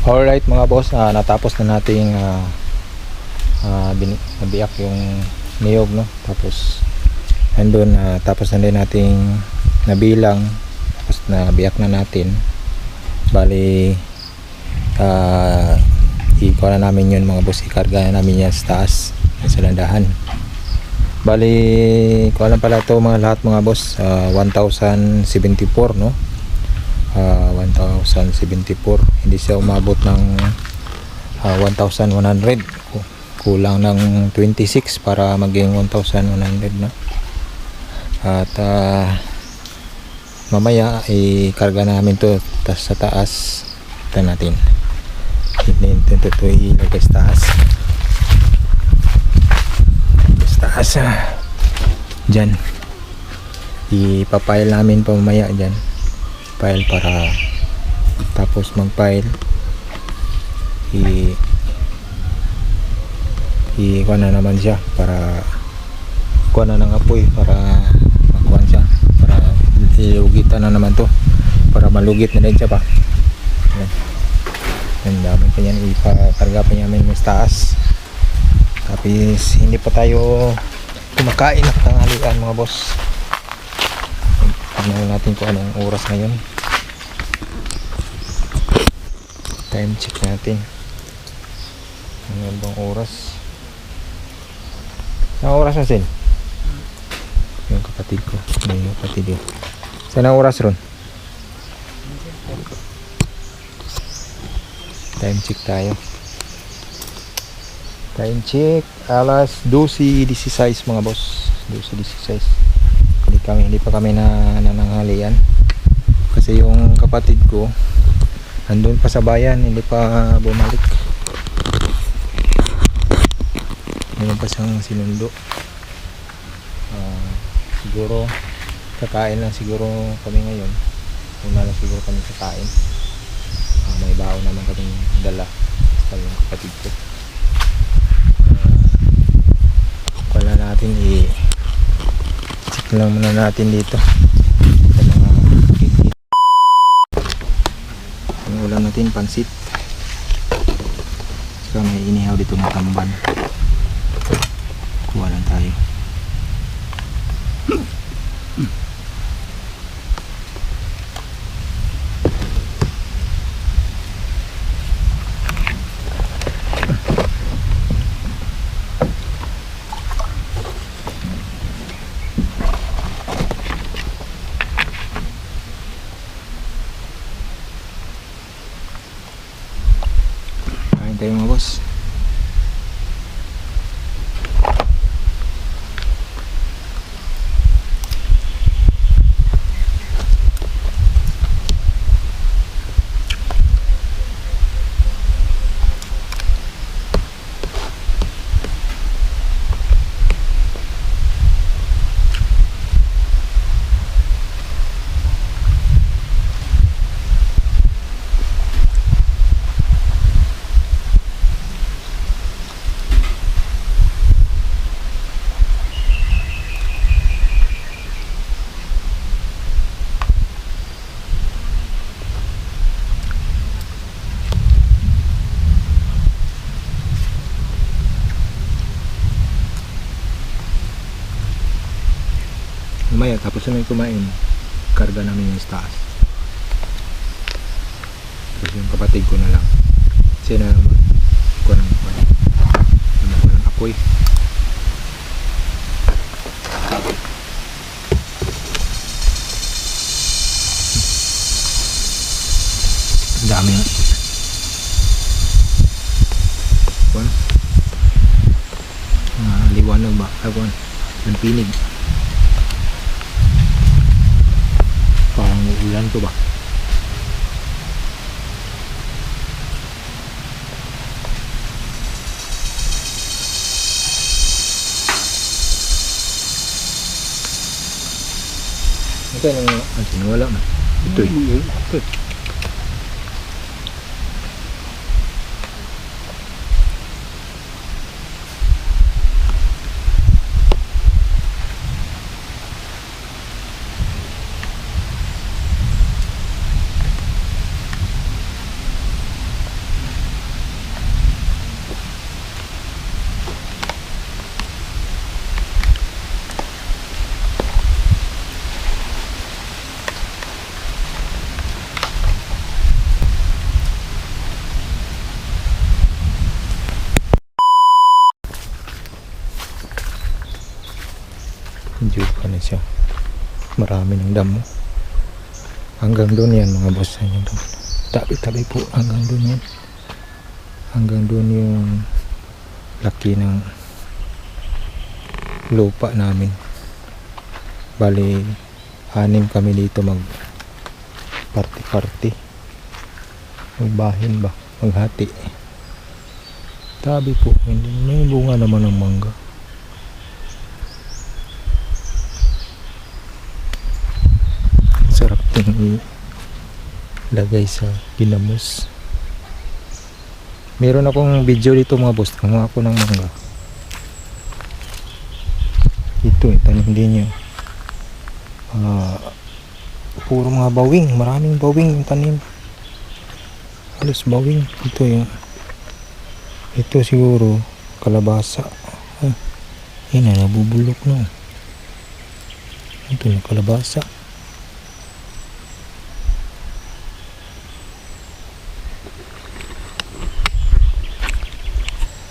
Alright mga boss, natapos na nating nabiyak yung niyog, no? Tapos andun, tapos na din nating nabilang, tapos nabiyak na natin. Bali ikuha na namin yun mga boss, ikarga na namin yan sa taas sa landahan. Bali kuha lang pala ito lahat mga boss, 1074, no? 1074, hindi siya umabot ng 1100, kulang ng 26 para maging 1100, no? At mamaya ikarga namin to sa taas. Ito natin ito ilagay sa taas dyan, ipapile namin pa mamaya dyan, file para tapos mag-file kuha na naman siya para kuha na ng apoy para magkuhan siya, para ilugitan na naman to, para malugit na din siya pa. Yan, dami pa yan, ipakarga pa namin sa taas. Tapos hindi pa tayo kumakain ng tanghalian mga boss. Tignan natin kung anong oras ngayon. Time check natin. Ano bang oras? Anong oras na sin? Yung kapatid ko. Yung kapatid yun. Saan ang oras ron? Time check tayo. Time check. Alas 12:16 mga boss. 12:16. Hindi pa kami nananghalian kasi yung kapatid ko andun pa sa bayan, hindi pa bumalik. Ngayon pa siyang sinundo. Siguro kakain lang siguro kami ngayon. Una lang siguro kami kakain. May baon naman kaming dala sa yung kapatid ko. Wala natin check lang muna natin dito sa mga kikit. Ang ulam natin pansit, saka may inihaw dito ng tamban. Kuha lang tayo. Tayo mga boss. Mamaya tapos namin kumain, karga namin yung taas. Tapos yung kapatid ko na lang, siya na naman kuha ng apoy. Ang dami na kuha, liwanag ba? Kuha ng pinig. Parang ulan to ba? Ito yung wala na. Ito eh. Ito eh. medyo pa na siya, marami ng damo hanggang doon yan mga boss. Yan, tabi-tabi po hanggang doon yan, hanggang doon yung laki ng lupa namin. Bali 6 kami dito mag party magbahin ba, maghati. Tabi po, hindi may bunga naman ng mangga. Sarap ting ilagay sa ginamos. Meron akong video dito mga boss, kumuha ako ng mangga. Ito tanim din niya. Puro mga bawing, maraming bawing yung tanim. Halos bawing. Ito siguro kalabasa. Yan na, nabubulok na. Ito yung kalabasa.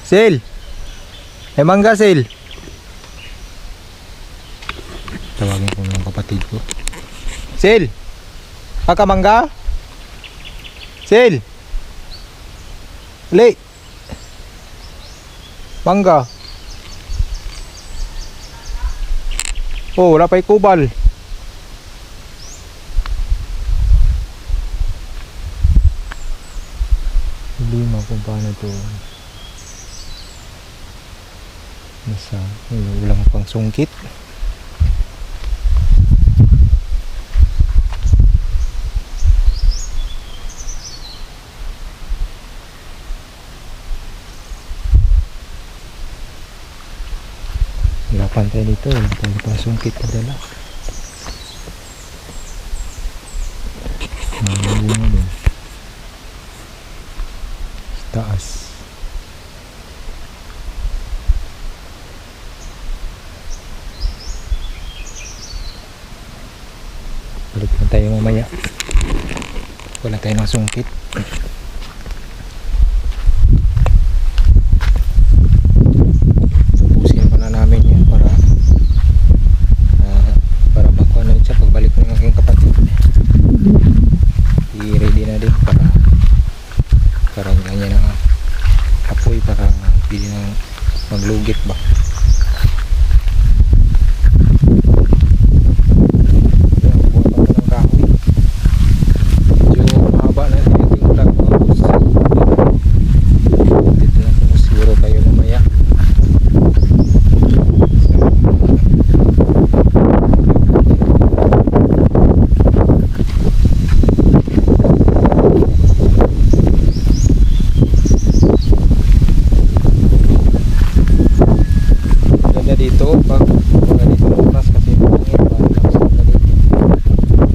Sil! May mangga, Sil! Tawagin ko ng kapatid ko. Sil! Kakamangga? Sil! Uli! Mangga! Oh, wala pa'y kubal. Hindi mo kung paano ito. Walang pang sungkit. Wala pantay dito, wala pang sungkit na dala. Bunga dun sa taas. Balik na tayo mamaya. Wala tayo ng sungkit. Tapusin pa na namin yan para bakuha na siya pagbalik ng aking kapatid. I-ready na din para ganyan ang apoy para pili ng maglugit ba. Dito pag dito oras kasi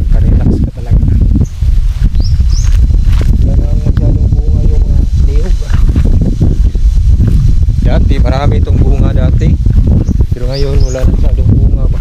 relax ka talaga. Yan ang masyadong bunga yung mga niyog. Dati marami itong bunga dati, pero ngayon wala na masyadong bunga ba.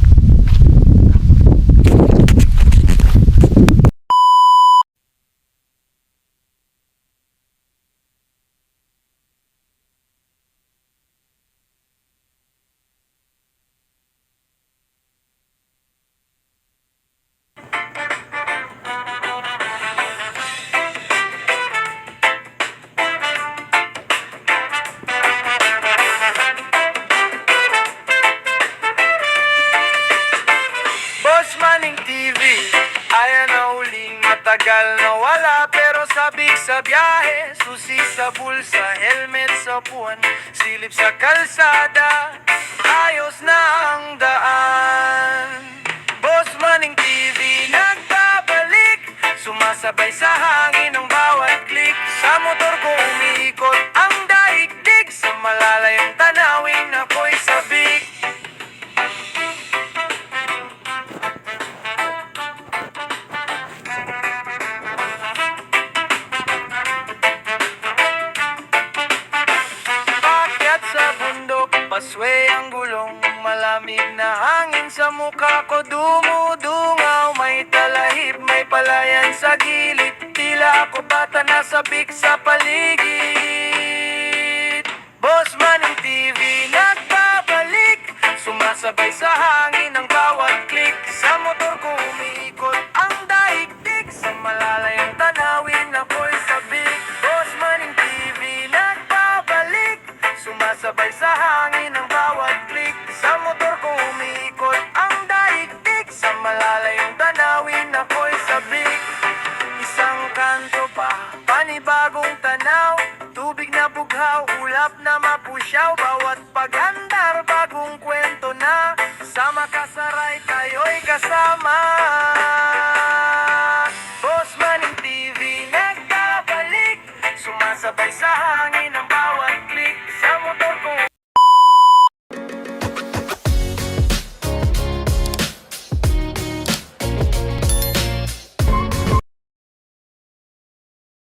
Tagal na wala pero sabik sa biyahe, susi sa bulsa, helmet sa puwan, silip sa kalsada, ayos na ang daan. Boss Manning TV nagbabalik, sumasabay sa hangin ang bawat click. Sa motor ko umiikot ang daigdig, sa malalayong tanawin ako'y sabik. Pasway ang gulong, malamig na hangin sa mukha ko dumudungaw. May talahib, may palayan sa gilid, tila ako bata na sabik sa paligid. Boss Manning TV nagbabalik, Sumasabay sa hangin ang bawat click. Sa motor ko umiikot ang daigdig. Sa malalayang tanawin ako'y sabik. Boss Maning TV nagbabalik. Sumasabay sa hangin ang bawat click. Sa motor ko umiikot ang daigdig. Sa malalayang tanawin ako'y sabik. Isang kanto pa, panibagong tanaw. Tubig na bughaw, ulap na mapusyaw. Bawat pag-andar, bagong kwento na. Sa makasaray, tayo'y kasama. Boss Maning TV nagbabalik. Sumasabay sa hangin